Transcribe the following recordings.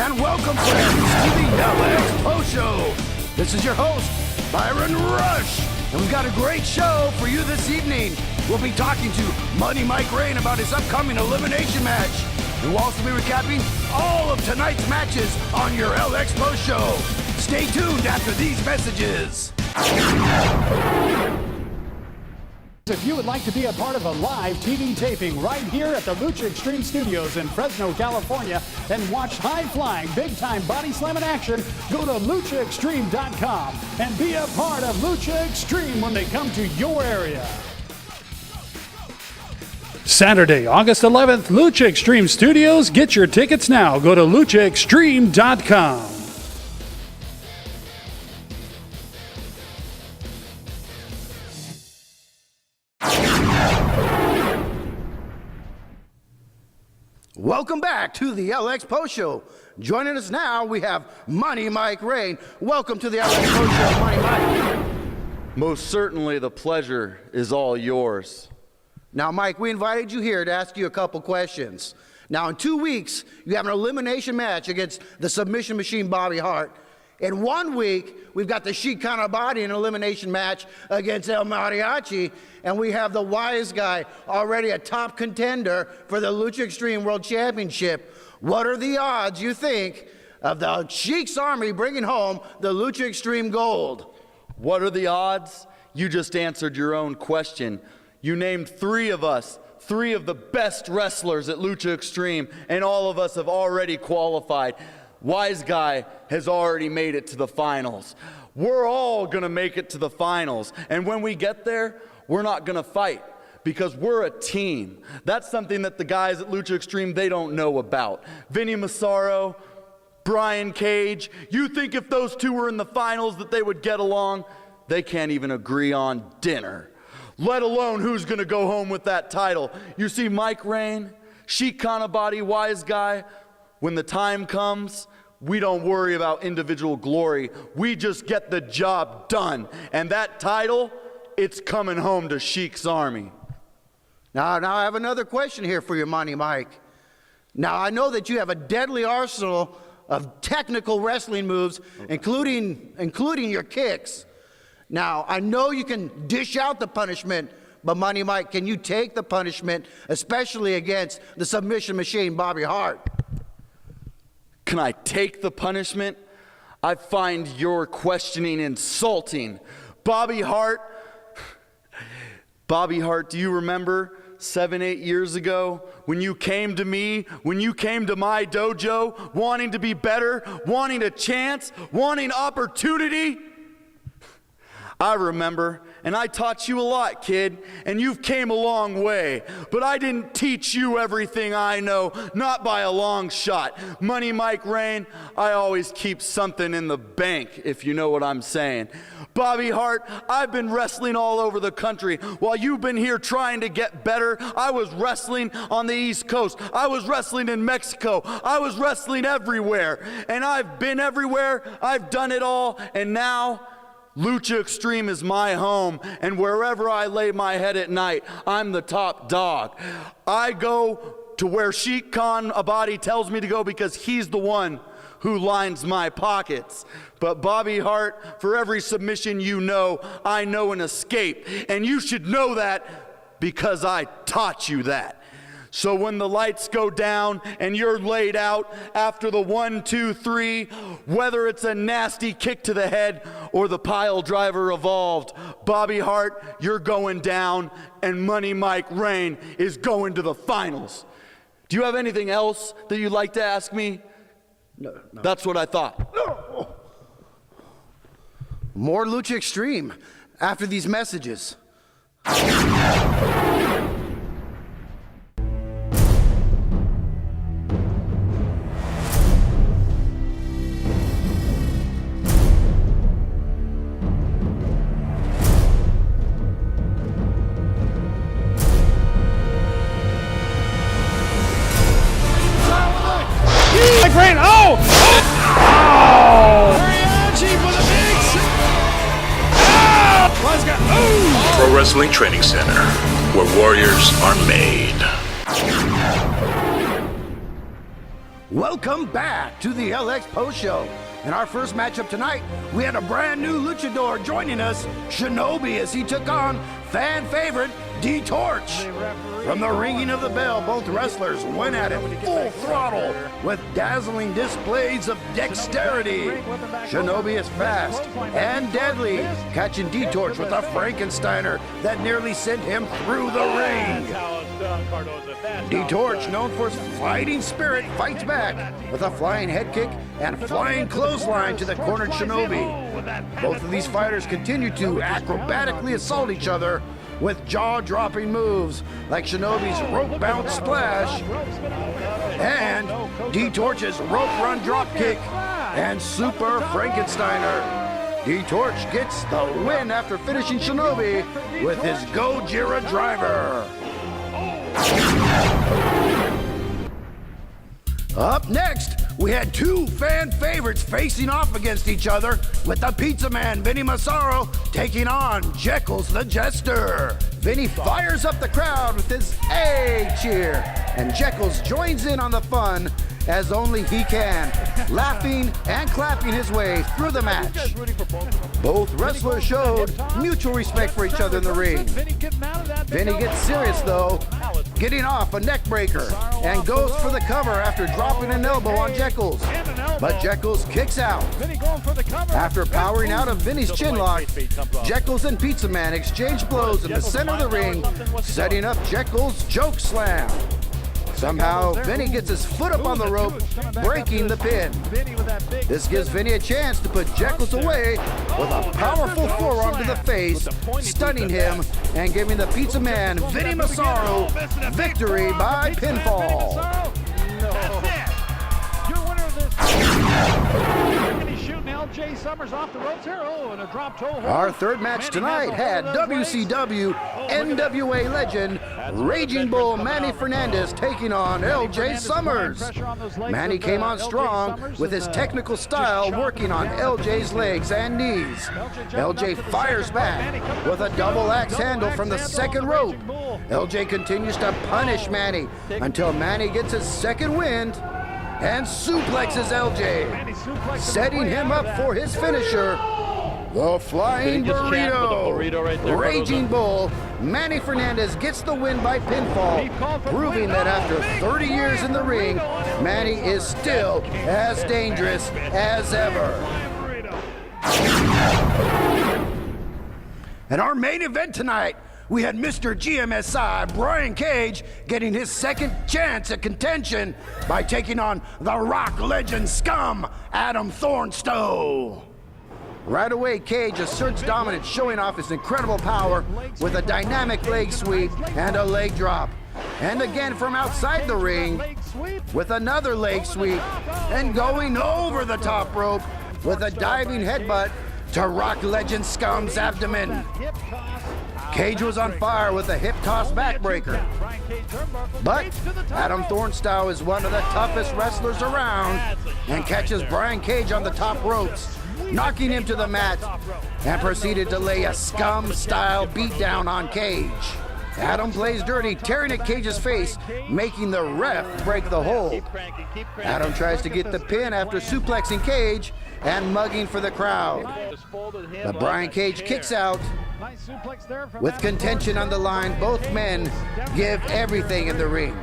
And welcome, friends, to the LX Post Show. This is your host, Byron Rush. And we've got a great show for you this evening. We'll be talking to Money Mike Rayne about his upcoming elimination match. And we'll also be recapping all of tonight's matches on your LX Post Show. Stay tuned after these messages. If you would like to be a part of a live TV taping right here at the Lucha Xtreme Studios in Fresno, California, and watch high-flying, big-time body slamming action, go to luchaxtreme.com and be a part of Lucha Xtreme when they come to your area. Saturday, August 11th, Lucha Xtreme Studios. Get your tickets now. Go to luchaxtreme.com. Welcome back to the LX Post Show. Joining us now, we have Money Mike Rayne. Welcome to the LX Post Show, Money Mike. Most certainly, the pleasure is all yours. Now, Mike, we invited you here to ask you a couple questions. Now, in 2 weeks, you have an elimination match against the submission machine, Bobby Hart. In 1 week, we've got the Sheik Kanabati in an elimination match against El Mariachi, and we have the Wise Guy, already a top contender for the Lucha Xtreme World Championship. What are the odds, you think, of the Sheik's Army bringing home the Lucha Xtreme gold? What are the odds? You just answered your own question. You named three of us, three of the best wrestlers at Lucha Xtreme, and all of us have already qualified. Wise Guy has already made it to the finals. We're all gonna make it to the finals. And when we get there, we're not gonna fight because we're a team. That's something that the guys at Lucha Xtreme, they don't know about. Vinny Massaro, Brian Cage, you think if those two were in the finals that they would get along? They can't even agree on dinner, let alone who's gonna go home with that title. You see Mike Rayne, Sheik Kanabati, Wise Guy, when the time comes, we don't worry about individual glory. We just get the job done. And that title, it's coming home to Sheik's Army. Now I have another question here for you, Money Mike. Now, I know that you have a deadly arsenal of technical wrestling moves, including your kicks. Now, I know you can dish out the punishment, but Money Mike, can you take the punishment, especially against the submission machine, Bobby Hart? Can I take the punishment? I find your questioning insulting. Bobby Hart, do you remember 7, 8 years ago when you came to me, when you came to my dojo, wanting to be better, wanting a chance, wanting opportunity? I remember, and I taught you a lot, kid, and you've came a long way. But I didn't teach you everything I know, not by a long shot. Money Mike Rayne, I always keep something in the bank, if you know what I'm saying. Bobby Hart, I've been wrestling all over the country. While you've been here trying to get better, I was wrestling on the East Coast. I was wrestling in Mexico. I was wrestling everywhere. And I've been everywhere. I've done it all. And now, Lucha Xtreme is my home, and wherever I lay my head at night, I'm the top dog. I go to where Sheik Kanabati tells me to go because he's the one who lines my pockets. But Bobby Hart, for every submission you know, I know an escape, and you should know that because I taught you that. So when the lights go down and you're laid out after the 1, 2, 3, whether it's a nasty kick to the head or the pile driver evolved, Bobby Hart, you're going down, and Money Mike Rayne is going to the finals. Do you have anything else that you'd like to ask me? No. That's what I thought. No. More Lucha Xtreme after these messages. Rayne, oh! Mariachi for the big Pro Wrestling Training Center, where warriors are made. Welcome back to the LX Post Show. In our first matchup tonight, we had a brand new luchador joining us, Shinobi, as he took on fan favorite D-Torch. From the ringing of the bell, both wrestlers went at it full throttle with dazzling displays of dexterity. Shinobi is fast and deadly, catching D-Torch with a Frankensteiner that nearly sent him through the ring. D-Torch, known for his fighting spirit, fights back with a flying head kick and flying clothesline to the cornered Shinobi. Both of these fighters continue to acrobatically assault each other with jaw-dropping moves like Shinobi's rope bounce splash and D-Torch's rope run drop kick and super Frankensteiner. D-Torch gets the win after finishing Shinobi with his Gojira driver. Up next, we had two fan favorites facing off against each other, with the Pizza Man, Vinny Massaro, taking on Jekyll's the Jester. Vinny fires up the crowd with his A cheer, and Jekyll's joins in on the fun as only he can, laughing and clapping his way through the match. Both wrestlers showed mutual respect for each other in the ring. Vinny gets serious though, getting off a neck breaker and goes for the cover after dropping an elbow on Jekyll's. But Jekyll's kicks out. After powering out of Vinny's chinlock, Jekyll's and Pizza Man exchange blows in the center of the ring, setting up Jekyll's choke slam. Somehow, Vinny gets his foot up on the rope, breaking the pin. This gives Vinny a chance to put Jekyll's away with a powerful forearm to the face, stunning him and giving the Pizza Man, Vinny Massaro, victory by pinfall. Our third match tonight had WCW NWA legend Raging Bull Manny Fernandez taking on LJ Summers. Manny came on strong with his technical style working on LJ's legs and knees. LJ fires back with a double axe handle from the second rope. LJ continues to punish Manny until Manny gets his second wind and suplexes LJ, setting him up for his finisher, the Flying Burrito. Raging Bull Manny Fernandez gets the win by pinfall, proving that after 30 years in the ring, Manny is still as dangerous as ever. And our main event tonight, we had Mr. GMSI, Brian Cage, getting his second chance at contention by taking on the Rock legend scum, Adam Thornstowe. Right away, Cage asserts dominance, showing off his incredible power with a dynamic leg sweep and a leg drop. And again from outside the ring with another leg sweep and going over the top rope with a diving headbutt to Rock legend scum's abdomen. Cage was on fire with a hip toss backbreaker. But Adam Thornstowe is one of the toughest wrestlers around and catches Brian Cage on the top ropes, knocking him to the mat, and proceeded to lay a scum-style beatdown on Cage. Adam plays dirty, tearing at Cage's face, making the ref break the hold. Adam tries to get the pin after suplexing Cage and mugging for the crowd. But Brian Cage kicks out. With contention on the line, both men give everything in the ring.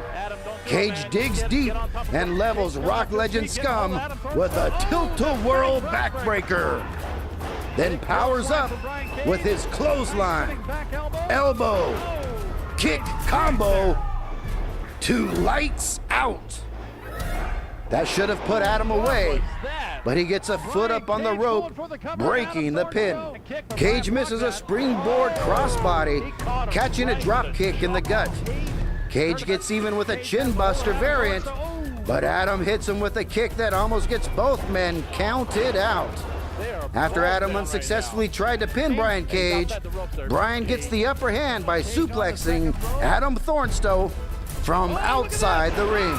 Cage digs deep and levels Rock legend scum with a tilt-a-whirl backbreaker. Then powers up with his clothesline, elbow, kick combo to lights out. That should have put Adam away, but he gets a foot up on the rope, breaking the pin. Cage misses a springboard crossbody, catching a drop kick in the gut. Cage gets even with a chin buster variant, but Adam hits him with a kick that almost gets both men counted out. After Adam unsuccessfully tried to pin Brian Cage, Brian gets the upper hand by suplexing Adam Thornstowe from outside the ring.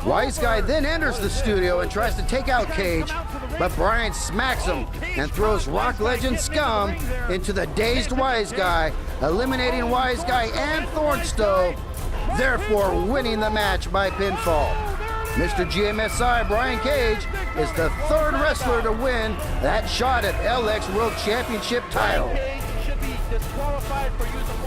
Wise Guy then enters the studio and tries to take out Cage, but Brian smacks him and throws Rock legend scum into the dazed Wise Guy, eliminating Wise Guy and Thornstowe therefore winning the match by pinfall. Mr. GMSI Brian Cage is the third wrestler to win that shot at LX World Championship title. Cage should be disqualified for using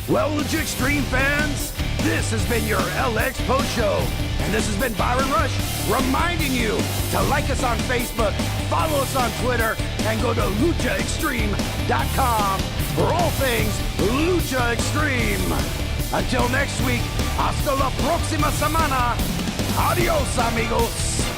Well, Lucha Xtreme fans, this has been your LX Post Show. And this has been Byron Rush reminding you to like us on Facebook, follow us on Twitter, and go to luchaxtreme.com for all things Lucha Xtreme. Until next week, hasta la próxima semana. Adios, amigos.